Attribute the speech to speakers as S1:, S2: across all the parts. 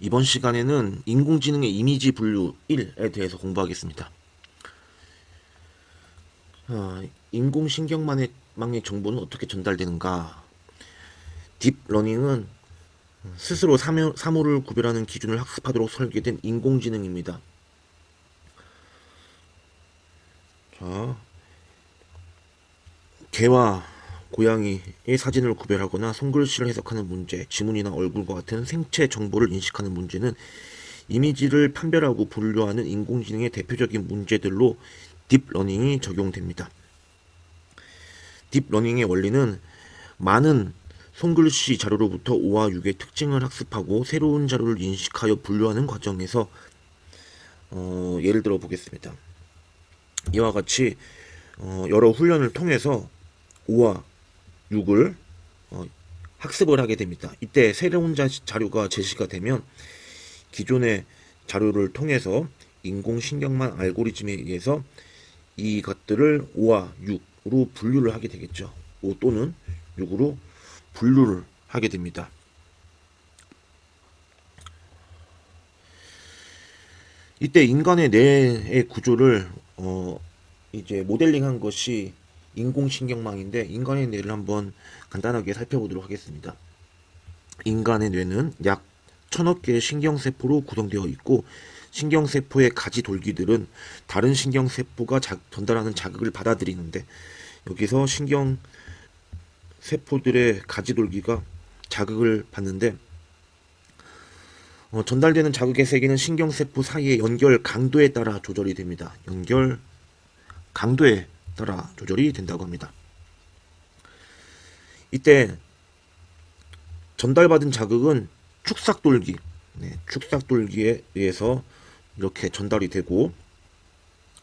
S1: 이번 시간에는 인공지능의 이미지 분류 1에 대해서 공부하겠습니다. 인공신경망의 정보는 어떻게 전달되는가? 딥러닝은 스스로 사물을 구별하는 기준을 학습하도록 설계된 인공지능입니다. 자, 개와 고양이의 사진을 구별하거나 손글씨를 해석하는 문제, 지문이나 얼굴과 같은 생체 정보를 인식하는 문제는 이미지를 판별하고 분류하는 인공지능의 대표적인 문제들로 딥러닝이 적용됩니다. 딥러닝의 원리는 많은 손글씨 자료로부터 5와 6의 특징을 학습하고 새로운 자료를 인식하여 분류하는 과정에서 예를 들어 보겠습니다. 이와 같이 여러 훈련을 통해서 5와 6을 학습을 하게 됩니다. 이때 새로운 자료가 제시가 되면 기존의 자료를 통해서 인공신경망 알고리즘에 의해서 이것들을 5와 6으로 분류를 하게 되겠죠. 5 또는 6으로 분류를 하게 됩니다. 이때 인간의 뇌의 구조를 이제 모델링한 것이 인공신경망인데, 인간의 뇌를 한번 간단하게 살펴보도록 하겠습니다. 인간의 뇌는 약 1000억 개의 신경세포로 구성되어 있고, 신경세포의 가지 돌기들은 다른 신경세포가 전달하는 자극을 받아들이는데, 여기서 신경세포들의 가지 돌기가 자극을 받는데, 전달되는 자극의 세기는 신경세포 사이의 연결 강도에 따라 조절이 됩니다. 연결 강도에 따라 조절이 된다고 합니다. 이때 전달받은 자극은 축삭돌기, 축삭돌기에 의해서 이렇게 전달이 되고,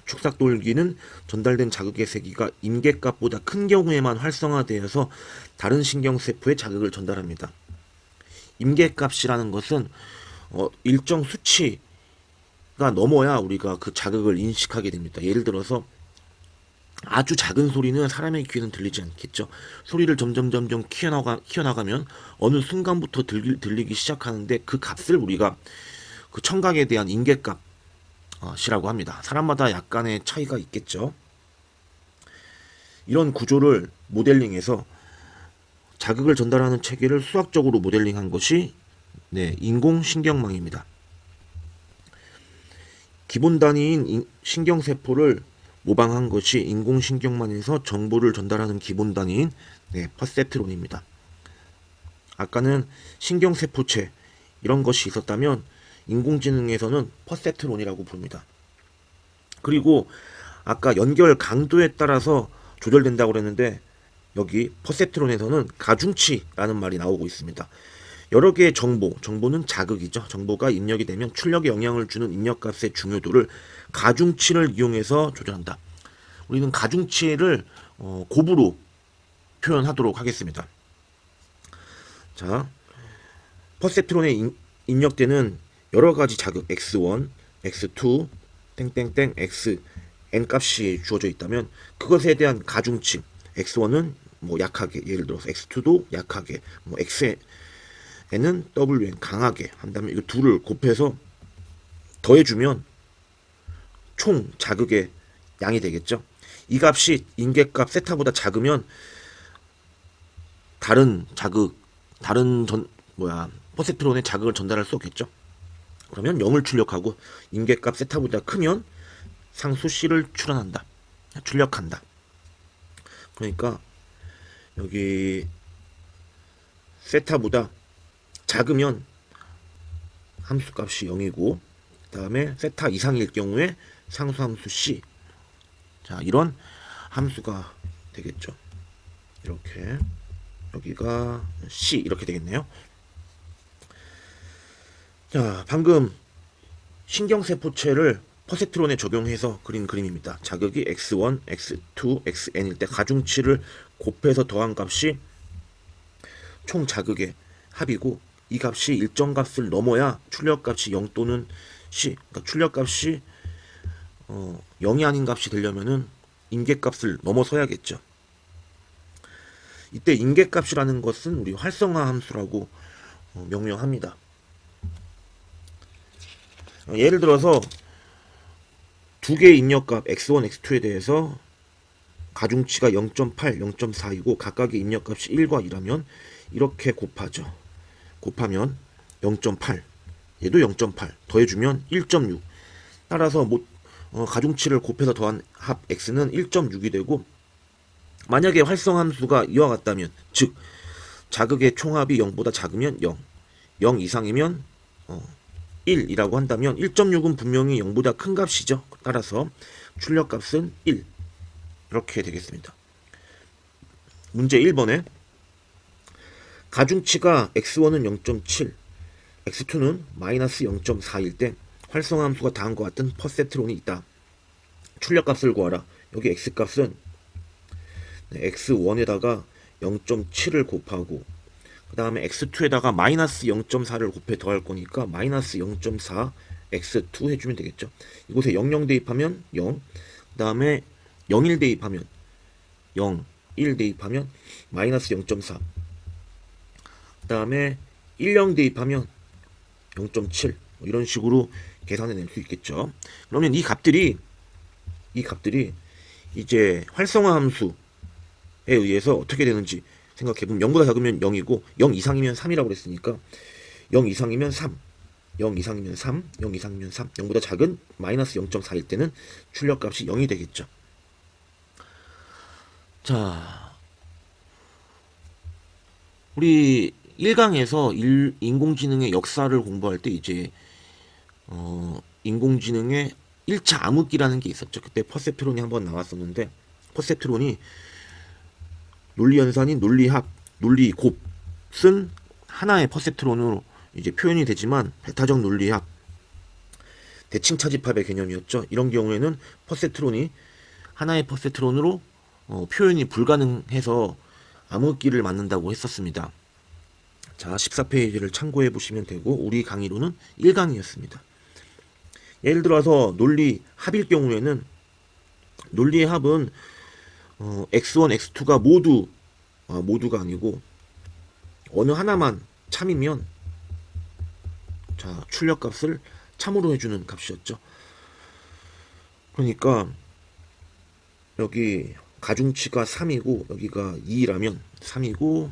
S1: 축삭돌기는 전달된 자극의 세기가 임계값보다 큰 경우에만 활성화되어서 다른 신경세포에 자극을 전달합니다. 임계값이라는 것은 일정 수치가 넘어야 우리가 그 자극을 인식하게 됩니다. 예를 들어서 아주 작은 소리는 사람의 귀에는 들리지 않겠죠. 소리를 점점 키워나가면 어느 순간부터 들리기 시작하는데, 그 값을 우리가 그 청각에 대한 임계값이라고 합니다. 사람마다 약간의 차이가 있겠죠. 이런 구조를 모델링해서 자극을 전달하는 체계를 수학적으로 모델링한 것이 인공신경망입니다. 기본 단위인 신경세포를 모방한 것이 인공신경망에서 정보를 전달하는 기본 단위인 퍼셉트론입니다. 아까는 신경세포체 이런 것이 있었다면 인공지능에서는 퍼셉트론이라고 부릅니다. 그리고 아까 연결 강도에 따라서 조절된다고 그랬는데, 여기 퍼셉트론에서는 가중치라는 말이 나오고 있습니다. 여러 개의 정보는 자극이죠. 정보가 입력이 되면 출력에 영향을 주는 입력값의 중요도를 가중치를 이용해서 조절한다. 우리는 가중치를 곱으로 표현하도록 하겠습니다. 자, 퍼셉트론에 입력되는 여러 가지 자극 x1, x2, 땡땡땡 x n 값이 주어져 있다면, 그것에 대한 가중치 x1은 뭐 약하게, 예를 들어서 x2도 약하게, 뭐 xn은 wn 강하게 한다면, 이거 둘을 곱해서 더해주면 총 자극의 양이 되겠죠. 이 값이 임계값 세타보다 작으면 퍼셉트론에 자극을 전달할 수 없겠죠. 그러면 0을 출력하고, 임계값 세타보다 크면 상수 C를 출력한다. 그러니까 여기 세타보다 작으면 함수값이 0이고, 그 다음에 세타 이상일 경우에 상수함수 C, 자, 이런 함수가 되겠죠. 이렇게 여기가 C 이렇게 되겠네요. 자, 방금 신경세포체를 퍼셉트론에 적용해서 그린 그림입니다. 자극이 x1, x2, xn일 때 가중치를 곱해서 더한 값이 총 자극의 합이고, 이 값이 일정 값을 넘어야 출력값이 0 또는 C, 그러니까 출력값이 0이 아닌 값이 되려면은 임계값을 넘어서야겠죠. 이때 임계값이라는 것은 우리 활성화 함수라고 명명합니다. 예를 들어서 두 개의 입력값 x1, x2에 대해서 가중치가 0.8, 0.4이고 각각의 입력값이 1과 2라면 이렇게 곱하죠. 곱하면 0.8, 얘도 0.8 더해주면 1.6. 따라서 가중치를 곱해서 더한 합 x는 1.6이 되고, 만약에 활성함수가 이와 같다면, 즉 자극의 총합이 0보다 작으면 0, 0 이상이면 1이라고 한다면 1.6은 분명히 0보다 큰 값이죠. 따라서 출력값은 1 이렇게 되겠습니다. 문제 1번에 가중치가 x1은 0.7, x2는 마이너스 0.4일 때 활성함수가 다음과 같은 퍼셉트론이 있다. 출력값을 구하라. 여기 x값은 x1에다가 0.7을 곱하고 그 다음에 x2에다가 마이너스 0.4를 곱해 더할 거니까 마이너스 0.4 x2 해주면 되겠죠. 이곳에 00 대입하면 0, 그 다음에 01 대입하면 0, 1 대입하면 마이너스 0.4, 그 다음에 10 대입하면 0.7, 이런 식으로 계산해낼 수 있겠죠. 그러면 이 값들이 이제 활성화 함수에 의해서 어떻게 되는지 생각해보면 0보다 작으면 0이고 0 이상이면 3이라고 그랬으니까 0 이상이면 3, 0 이상이면 3, 0 이상이면 3, 0보다 작은 마이너스 0.4일 때는 출력값이 0이 되겠죠. 자, 우리 1강에서 인공지능의 역사를 공부할 때 이제 인공지능의 1차 암흑기라는 게 있었죠. 그때 퍼셉트론이 한번 나왔었는데, 퍼셉트론이 논리연산인 논리합, 논리곱은 하나의 퍼셉트론으로 이제 표현이 되지만 배타적 논리합, 대칭 차집합의 개념이었죠. 이런 경우에는 퍼셉트론이 하나의 퍼셉트론으로 표현이 불가능해서 암흑기를 맞는다고 했었습니다. 자, 14페이지를 참고해 보시면 되고, 우리 강의로는 1강이었습니다. 예를 들어서 논리 합일 경우에는 논리의 합은 x1, x2가 모두가 아니고 어느 하나만 참이면, 자, 출력값을 참으로 해주는 값이었죠. 그러니까 여기 가중치가 3이고 여기가 2라면 3이고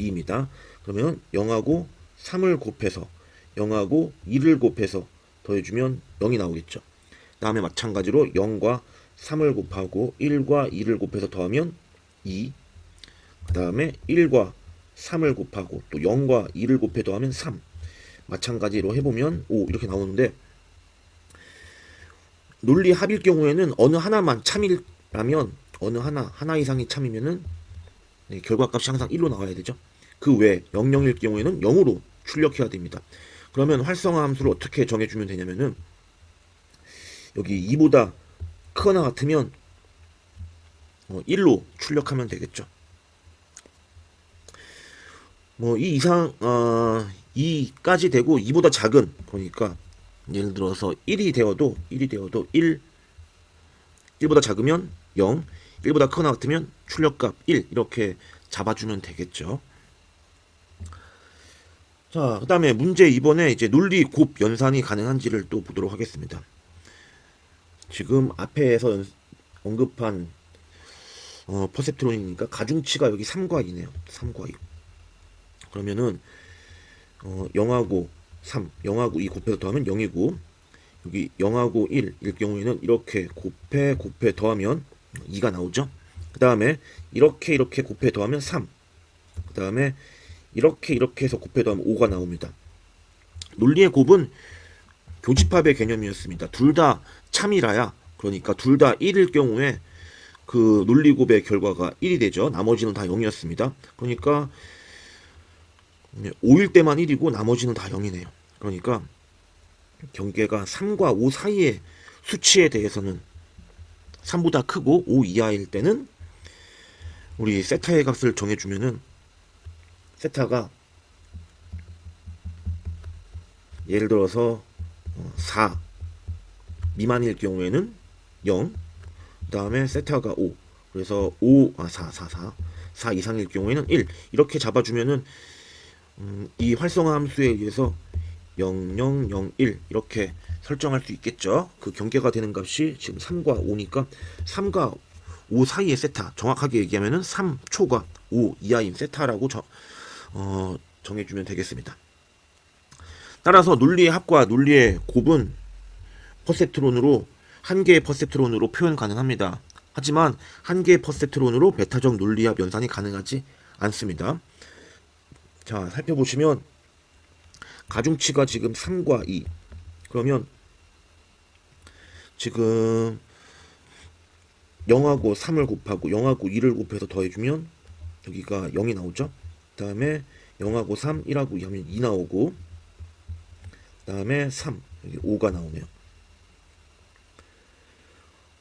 S1: 2입니다. 그러면 0하고 3을 곱해서 0하고 2를 곱해서 더해주면 0이 나오겠죠. 다음에 마찬가지로 0과 3을 곱하고 1과 2를 곱해서 더하면 2, 그 다음에 1과 3을 곱하고 또 0과 2를 곱해 더하면 3, 마찬가지로 해보면 5 이렇게 나오는데, 논리 합일 경우에는 어느 하나만 참이라면 어느 하나 이상이 참이면은 결과값이 항상 1로 나와야 되죠. 그 외 00일 경우에는 0으로 출력해야 됩니다. 그러면 활성화 함수를 어떻게 정해주면 되냐면은, 여기 2보다 크거나 같으면 1로 출력하면 되겠죠. 이 이상 2까지 되고 2보다 작은, 그러니까 예를 들어서 1이 되어도 1보다 작으면 0, 1보다 크거나 같으면 출력값 1 이렇게 잡아주면 되겠죠. 자, 그 다음에 문제 2번에 이제 논리 곱 연산이 가능한지를 또 보도록 하겠습니다. 지금 앞에서 언급한 퍼셉트론이니까 가중치가 여기 3과 2네요. 3과 2. 그러면은 0하고 3, 0하고 2 곱해서 더하면 0이고, 여기 0하고 1일 경우에는 이렇게 곱해 더하면 2가 나오죠. 그 다음에 이렇게 곱해 더하면 3, 그 다음에 이렇게 해서 곱해 더하면 5가 나옵니다. 논리의 곱은 교집합의 개념이었습니다. 둘 다 참이라야, 그러니까 둘 다 1일 경우에 그 논리곱의 결과가 1이 되죠. 나머지는 다 0이었습니다. 그러니까 5일 때만 1이고 나머지는 다 0이네요. 그러니까 경계가 3과 5 사이의 수치에 대해서는 3보다 크고 5 이하일 때는 우리 세타의 값을 정해주면은, 세타가 예를 들어서 4 미만일 경우에는 0, 그 다음에 세타가 5, 그래서 4 이상일 경우에는 1 이렇게 잡아주면은 이 활성화 함수에 의해서 0001 이렇게 설정할 수 있겠죠. 그 경계가 되는 값이 지금 3과 5니까 3과 5 사이의 세타, 정확하게 얘기하면은 3초과 5 이하인 세타라고 정해주면 되겠습니다. 따라서 논리의 합과 논리의 곱은 퍼셉트론으로 한 개의 퍼셉트론으로 표현 가능합니다. 하지만 한 개의 퍼셉트론으로 베타적 논리합 연산이 가능하지 않습니다. 자, 살펴보시면 가중치가 지금 3과 2. 그러면 지금 0하고 3을 곱하고 0하고 2를 곱해서 더해주면 여기가 0이 나오죠. 그 다음에 0하고 3, 1하고 2 하면 2 나오고, 그 다음에 3, 여기 5가 나오네요.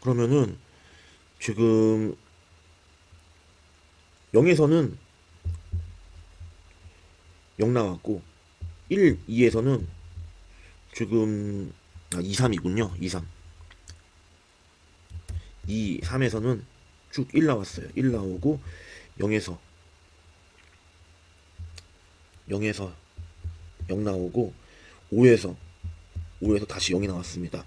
S1: 그러면은 지금 0에서는 0 나왔고 1, 2에서는 지금 2, 3이군요. 2, 3. 2, 3에서는 쭉 1 나왔어요. 1 나오고 0에서 0 나오고 5에서 다시 0이 나왔습니다.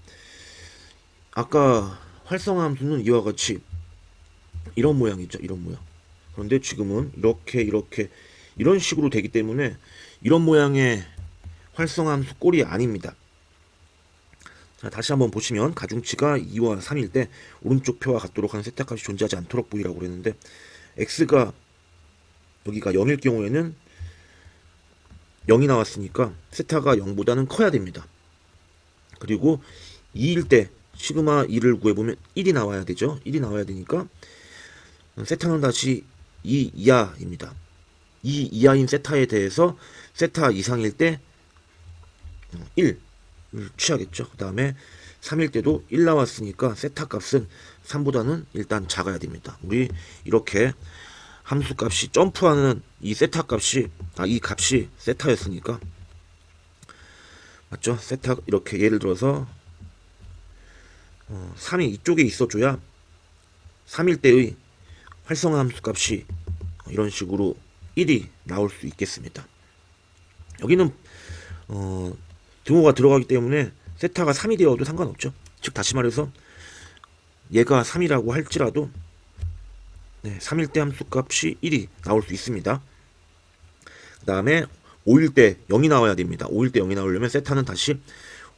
S1: 아까 활성함수는 이와 같이 이런 모양이죠. 이런 모양. 그런데 지금은 이렇게 이런 식으로 되기 때문에 이런 모양의 활성함수 꼴이 아닙니다. 자, 다시 한번 보시면 가중치가 2와 3일 때 오른쪽 표와 같도록 하는 세타값이 존재하지 않도록 보이라고 그랬는데, x가 여기가 0일 경우에는 0이 나왔으니까 세타가 0보다는 커야 됩니다. 그리고 2일 때 시그마 2를 구해보면 1이 나와야 되죠. 1이 나와야 되니까 세타는 다시 2 이하입니다. 2 이하인 세타에 대해서 세타 이상일 때 1을 취하겠죠. 그 다음에 3일 때도 1 나왔으니까 세타 값은 3보다는 일단 작아야 됩니다. 우리 이렇게 함수 값이 점프하는 이 세타 값이 이 값이 세타였으니까 맞죠? 세타 이렇게 예를 들어서 3이 이쪽에 있어줘야 3일 때의 활성화 함수 값이 이런 식으로 1이 나올 수 있겠습니다. 여기는 등호가 들어가기 때문에 세타가 3이 되어도 상관없죠. 즉 다시 말해서 얘가 3이라고 할지라도 3일 때 함수 값이 1이 나올 수 있습니다. 그 다음에 5일 때 0이 나와야 됩니다. 5일 때 0이 나오려면 세타는 다시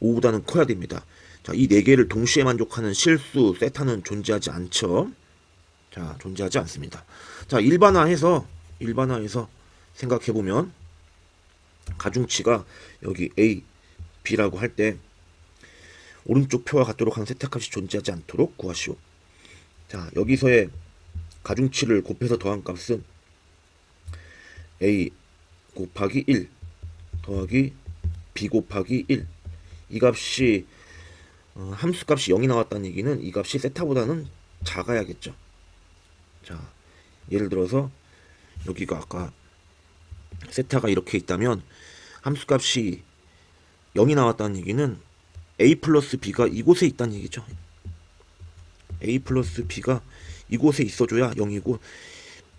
S1: 5보다는 커야 됩니다. 자, 이 4개를 동시에 만족하는 실수 세타는 존재하지 않죠. 자, 존재하지 않습니다. 자, 일반화해서 생각해보면 가중치가 여기 A, B라고 할 때 오른쪽 표와 같도록 하는 세타값이 존재하지 않도록 구하시오. 자, 여기서의 가중치를 곱해서 더한 값은 A 곱하기 1 더하기 B 곱하기 1. 이 값이 함수값이 0이 나왔다는 얘기는 이 값이 세타보다는 작아야겠죠. 자, 예를 들어서 여기가 아까 세타가 이렇게 있다면 함수값이 0이 나왔다는 얘기는 A 플러스 B가 이곳에 있다는 얘기죠. A 플러스 B가 이곳에 있어줘야 0이고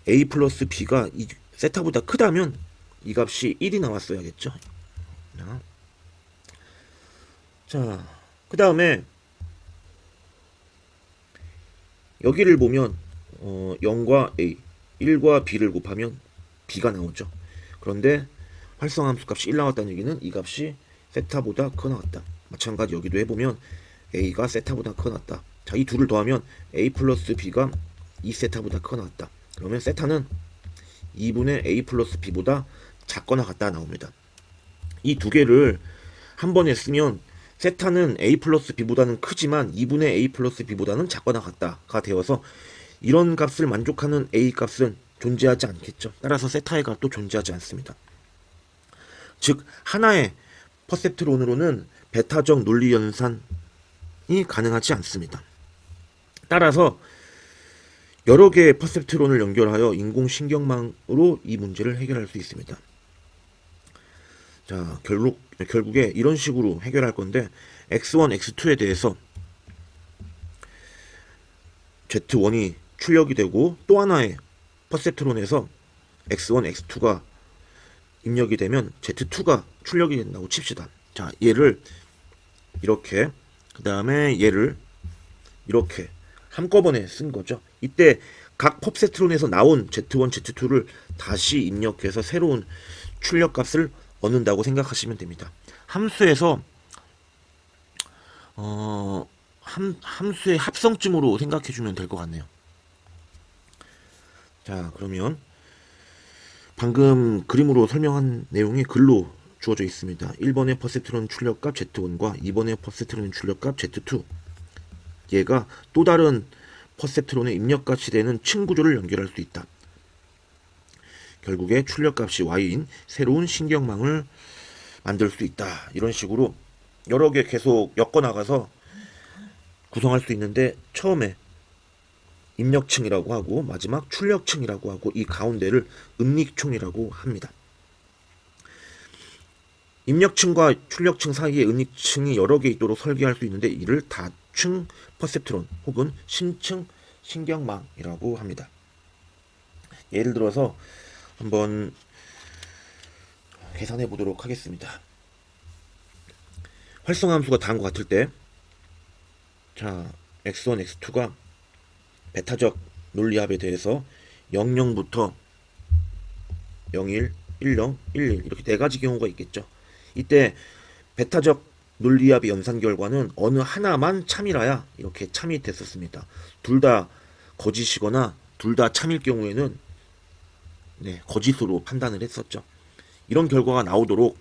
S1: A 플러스 B가 이 세타보다 크다면 이 값이 1이 나왔어야겠죠. 자, 그 다음에 여기를 보면 0과 A, 1과 B를 곱하면 B가 나오죠. 그런데 활성함수 값이 1 나왔다는 얘기는 이 값이 세타보다 커 나왔다. 마찬가지 여기도 해보면 A가 세타보다 커 나왔다. 자, 이 둘을 더하면 A 플러스 B가 2세타보다 커 나왔다. 그러면 세타는 2분의 A 플러스 B보다 작거나 같다 나옵니다. 이 두 개를 한 번에 쓰면 세타는 A 플러스 B보다는 크지만 2분의 A 플러스 B보다는 작거나 같다가 되어서 이런 값을 만족하는 A 값은 존재하지 않겠죠. 따라서 세타의 값도 존재하지 않습니다. 즉 하나의 퍼셉트론으로는 베타적 논리 연산이 가능하지 않습니다. 따라서 여러 개의 퍼셉트론을 연결하여 인공신경망으로 이 문제를 해결할 수 있습니다. 자, 결국에 이런 식으로 해결할 건데 X1, X2에 대해서 Z1이 출력이 되고 또 하나의 퍼셉트론에서 X1, X2가 입력이 되면 Z2가 출력이 된다고 칩시다. 자, 얘를 이렇게, 그 다음에 얘를 이렇게 한꺼번에 쓴 거죠. 이때 각 펍세트론에서 나온 Z1, Z2를 다시 입력해서 새로운 출력값을 얻는다고 생각하시면 됩니다. 함수에서 함수의 합성쯤으로 생각해 주면 될 것 같네요. 자, 그러면 방금 그림으로 설명한 내용이 글로 주어져 있습니다. 1번의 퍼세트론 출력값 Z1과 2번의 퍼세트론 출력값 Z2, 얘가 또 다른 퍼세트론의 입력값이 되는 층 구조를 연결할 수 있다. 결국에 출력값이 Y인 새로운 신경망을 만들 수 있다. 이런 식으로 여러 개 계속 엮어 나가서 구성할 수 있는데, 처음에 입력층이라고 하고 마지막 출력층이라고 하고 이 가운데를 음닉총이라고 합니다. 입력층과 출력층 사이에 음닉층이 여러 개 있도록 설계할 수 있는데, 이를 다층 퍼셉트론 혹은 심층 신경망이라고 합니다. 예를 들어서 한번 계산해 보도록 하겠습니다. 활성함수가 다음과 같을 때, 자, x1, x2가 베타적 논리합에 대해서 00부터 01, 10, 11 이렇게 네 가지 경우가 있겠죠. 이때 베타적 논리합의 연산 결과는 어느 하나만 참이라야 이렇게 참이 됐었습니다. 둘 다 거짓이거나 둘 다 참일 경우에는 거짓으로 판단을 했었죠. 이런 결과가 나오도록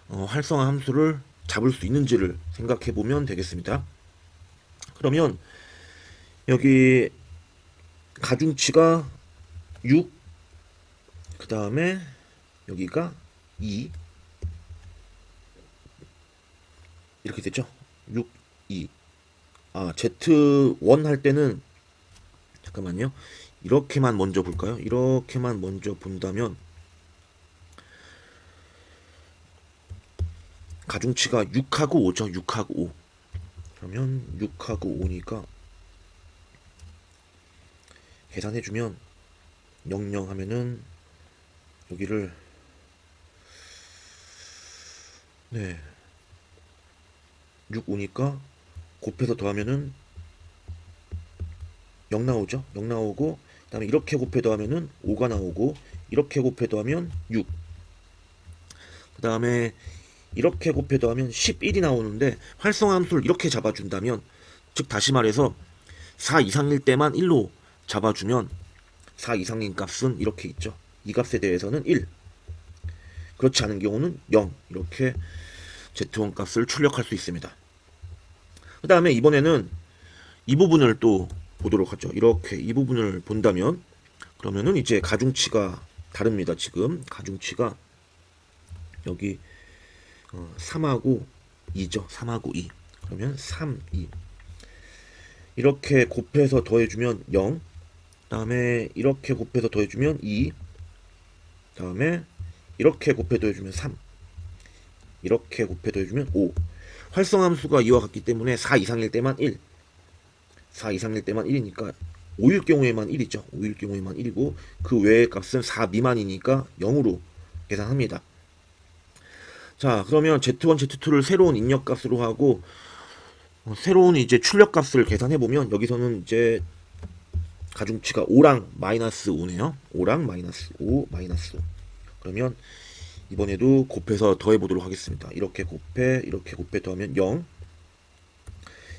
S1: 활성화 함수를 잡을 수 있는지를 생각해 보면 되겠습니다. 그러면 여기 가중치가 6, 그 다음에 여기가 2 이렇게 됐죠. 6, 2. Z1 할 때는 잠깐만요. 이렇게만 먼저 볼까요? 이렇게만 먼저 본다면 가중치가 6하고 5죠. 6하고 5. 그러면 6하고 5니까 계산해주면 00 하면은 여기를 6, 5니까 곱해서 더하면은 0 나오죠. 0 나오고, 그 다음에 이렇게 곱해 더하면은 5가 나오고, 이렇게 곱해 더하면 6, 그 다음에 이렇게 곱해 더하면 11이 나오는데, 활성함수를 이렇게 잡아준다면, 즉 다시 말해서 4 이상일 때만 1로 잡아주면 4 이상인 값은 이렇게 있죠. 이 값에 대해서는 1, 그렇지 않은 경우는 0, 이렇게 Z1 값을 출력할 수 있습니다. 그 다음에 이번에는 이 부분을 또 보도록 하죠. 이렇게 이 부분을 본다면, 그러면은 이제 가중치가 다릅니다. 지금 가중치가 여기 3하고 2죠. 3하고 2. 그러면 3, 2. 이렇게 곱해서 더해주면 0. 다음에 이렇게 곱해서 더해주면 2. 다음에 이렇게 곱해 더해주면 3. 이렇게 곱해 더해주면 5. 활성함수가 이와 같기 때문에 4 이상일 때만 1. 4 이상일 때만 1이니까 5일 경우에만 1이죠. 5일 경우에만 1이고 그 외의 값은 4 미만이니까 0으로 계산합니다. 자, 그러면 Z1, Z2를 새로운 입력값으로 하고 새로운 이제 출력값을 계산해 보면 여기서는 이제 가중치가 5랑 마이너스 5네요. 5랑 마이너스 5, 마이너스 5. 그러면 이번에도 곱해서 더해 보도록 하겠습니다. 이렇게 곱해 더하면 0.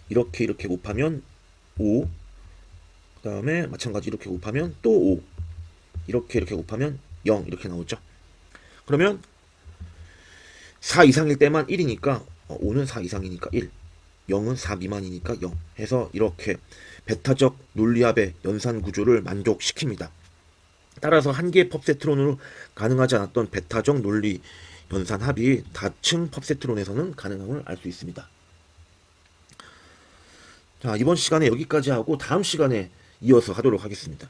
S1: 이렇게 곱하면 5. 그 다음에 마찬가지 이렇게 곱하면 또 5. 이렇게 곱하면 0 이렇게 나오죠. 그러면 4 이상일 때만 1이니까 5는 4 이상이니까 1, 0은 4 미만이니까 0 해서 이렇게 베타적 논리합의 연산 구조를 만족시킵니다. 따라서 한 개의 펍세트론으로 가능하지 않았던 베타적 논리 연산 합이 다층 펍세트론에서는 가능함을 알 수 있습니다. 자, 이번 시간에 여기까지 하고 다음 시간에 이어서 하도록 하겠습니다.